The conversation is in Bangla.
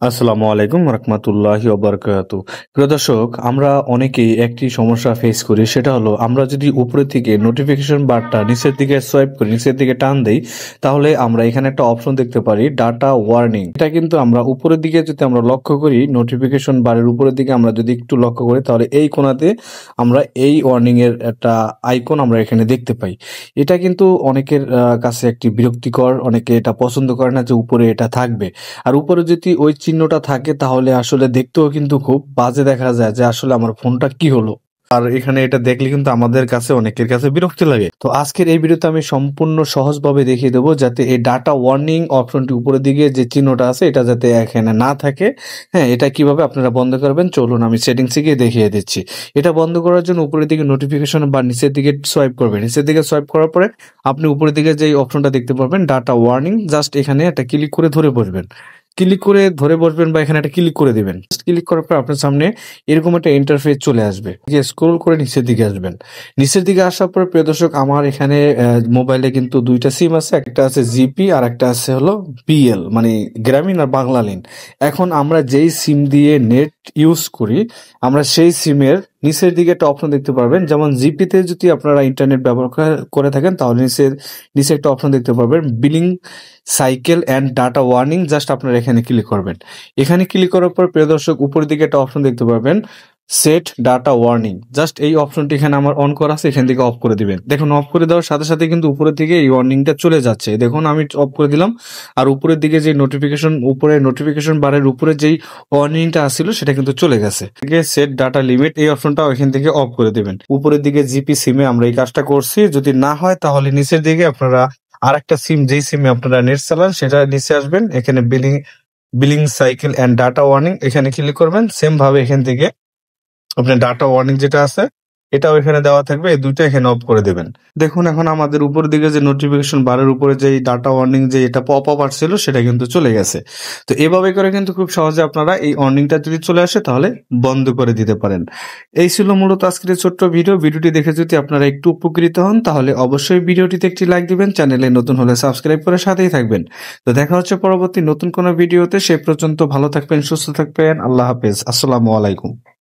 আসসালামু আলাইকুম রহমতুল্লাহি ওবারাকাতু। প্রিয় দর্শক, আমরা অনেকেই একটি সমস্যা ফেস করি, সেটা হলো আমরা যদি উপরের দিকে নোটিফিকেশন বারটা নিচের দিকে সোয়াইপ করি, নিচের দিকে টান দেই, তাহলে আমরা এখানে একটা অপশন দেখতে পারি ডাটা ওয়ার্নিং। এটা কিন্তু আমরা উপরের দিকে যদি আমরা লক্ষ্য করি, নোটিফিকেশন বারের উপরের দিকে আমরা যদি একটু লক্ষ্য করি, তাহলে এই কোণাতে আমরা এই ওয়ার্নিং এর একটা আইকন আমরা এখানে দেখতে পাই। এটা কিন্তু অনেকের কাছে একটি বিরক্তিকর, অনেকে এটা পছন্দ করে না যে উপরে এটা থাকবে। আর উপরে যদি ওই চিহ্নটা থাকে তাহলে আসলে দেখতেও কিন্তু খুব বাজে দেখা যায় যে আসলে আমার ফোনটা কি হলো। আর এখানে এটা দেখলে কিন্তু আমাদের কাছে অনেকের কাছে বিরক্তি লাগে। তো আজকের এই ভিডিওতে আমি সম্পূর্ণ সহজভাবে দেখিয়ে দেবো যাতে এই ডাটা ওয়ার্নিং অপশনটি উপরের দিকে যে চিহ্নটা আছে এটা যাতে এখানে না থাকে। হ্যাঁ, এটা কিভাবে আপনারা বন্ধ করবেন চলুন আমি সেটিংসে গিয়ে দেখিয়ে দিচ্ছি। এটা বন্ধ করার জন্য উপরের দিকে নোটিফিকেশন বা নিচের দিকে সোয়াইপ করবেন। নিচের দিকে সোয়াইপ করার পরে আপনি উপরের দিকে যে অপশনটা দেখতে পারবেন ডাটা ওয়ার্নিং, জাস্ট এখানে একটা ক্লিক করে ধরে বসবেন। ক্লিক করে ধরে বসবেন বা এখানে একটা ক্লিক করে দিবেন। ক্লিক করার পর আপনার সামনে এরকম একটা ইন্টারফেস চলে আসবে। স্ক্রোল করে নিচের দিকে আসবেন। নিচের দিকে আসার পর প্রিয় দর্শক, আমার এখানে মোবাইলে কিন্তু দুইটা সিম আছে, একটা আছে জিপি আর একটা আছে হলো বিএল, মানে গ্রামীণ আর বাংলা লিন। এখন আমরা যেই সিম দিয়ে নেট ইউজ করি, আমরা সেই সিমের নিচের দিকে একটা অপশন দেখতে পারবেন। যেমন জিপিতে যদি আপনারা ইন্টারনেট ব্যবহার করে থাকেন তাহলে নিচে একটা অপশন দেখতে পারবেন billing cycle and data warning. Just আপনারা এখানে ক্লিক করবেন। এখানে ক্লিক করার পর প্রিয় দর্শক উপরের দিকে একটা অপশন দেখতে পারবেন সেট ডাটা ওয়ার্নিং। জাস্ট এই অপশনটি এখানে আমার অন করা আছে, এখান থেকে অফ করে দিবেন। দেখুন, অফ করে দেওয়ার সাথে সাথে কিন্তু উপরের দিকে এই ওয়ার্নিংটা চলে যাচ্ছে। দেখুন, আমি অফ করে দিলাম আর উপরের দিকে যে নোটিফিকেশন বারের উপরে যেই ওয়ার্নিংটা আসছিল সেটা কিন্তু চলে গেছে। সেট ডাটা লিমিট এই অপশনটা এখান থেকে অফ করে দিবেন। উপরের দিকে জিপি সিমে আমরা এই কাজটা করছি। যদি না হয় তাহলে নিচের দিকে আপনারা আর একটা সিম, যেই সিমে আপনারা নেট চালান সেটা নিচে আসবেন। এখানে billing cycle and data warning এখানে ক্লিক করবেন। সেম ভাবে এখান থেকে আপনার ডাটা ওয়ার্নিং যেটা আছে এটাও এখানে দেওয়া থাকবে, এই দুইটা এখানে অফ করে দেবেন। দেখুন, এখন আমাদের উপর দিকে যে নোটিফিকেশন বারের উপরে যে ডাটা ওয়ার্নিং যে এটা পপ আপ আসছিল সেটা কিন্তু চলে গেছে। তো এভাবে করে কিন্তু খুব সহজে আপনারা এই ওয়ার্নিংটা যদি চলে আসে তাহলে বন্ধ করে দিতে পারেন। এই ছিল মূলত আজকের এই ছোট্ট ভিডিওটি দেখে যদি আপনারা একটু উপকৃত হন তাহলে অবশ্যই ভিডিওটিতে একটি লাইক দিবেন, চ্যানেলে নতুন হলে সাবস্ক্রাইব করে সাথেই থাকবেন। তো দেখা হচ্ছে পরবর্তী নতুন কোনো ভিডিওতে। সে পর্যন্ত ভালো থাকবেন, সুস্থ থাকবেন। আল্লাহ হাফেজ। আসসালামু আলাইকুম।